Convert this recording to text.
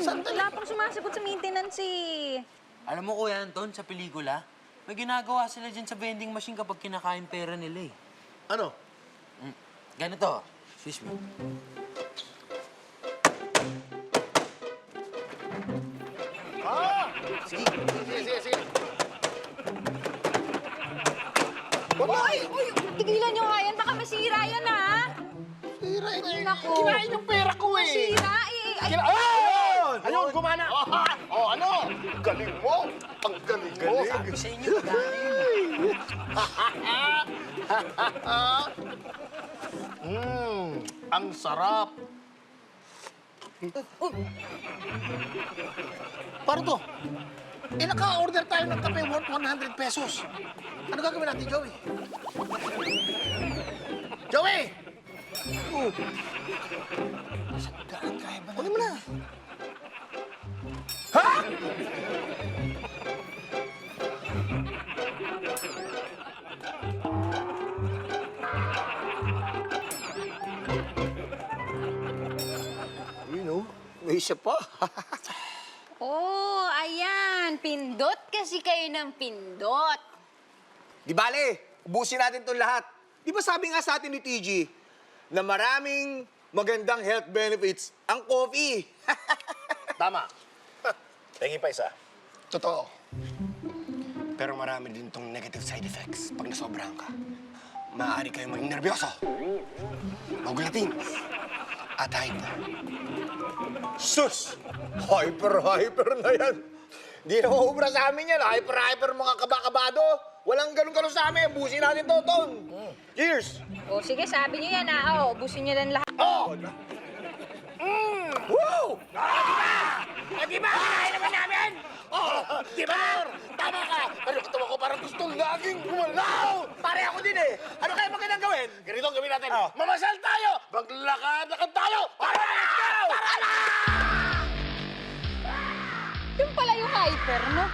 Wala pang sumasagot sa maintenance eh. Alam mo, Kuya Anton, sa pelikula, may ginagawa sila dyan sa vending machine kapag kinakain pera nila eh. Ano? Ganito. Excuse me. Sige. Uy! Tigilan nyo nga yan. Baka masira yan, ha? Sira Ay, naku. Kinain yung pera ko eh. Masira eh. Ay, Ayun, gumana. Ano? Galing mo. Ang galing mo. Sabi sa inyo, magana yun. Ang sarap. Paano to? Naka-order tayo ng kape worth 100 pesos. Ano gagawin natin, Joey? Joey! Sandaan, kaya ba na? Kunin mo na. Ha? May isa pa. oh, ayan. Pindot kasi kayo ng pindot. Di bale, ubusin natin itong lahat. Di ba sabi nga sa atin ni TG na maraming magandang health benefits ang coffee? Tama. Tingin pa isa. Totoo. Pero marami din tong negative side effects pag nasobrahan ka. Maaari kayong maging nervyoso, magulatin, at hyper. Sus! Hyper na yan. Di na maubra sa amin yan. Hyper mga kabakabado. Walang ganun sa amin. Ubusin natin to, Ton. Cheers! O, sige, sabi nyo yan, ha? O, ubusin nyo lang lahat. Oh! Woo! Di ba? Kaya naman namin! Oh, di ba? Tama ka! Pero katawa ko parang gustong laging gumalaw! Pare ako din eh! Ano kaya magandang gawin? Ganito ang gawin natin. Mamasal tayo! Maglakad-lakad tayo! Para! Let's go! Para na! Yung pala yung hyper, no?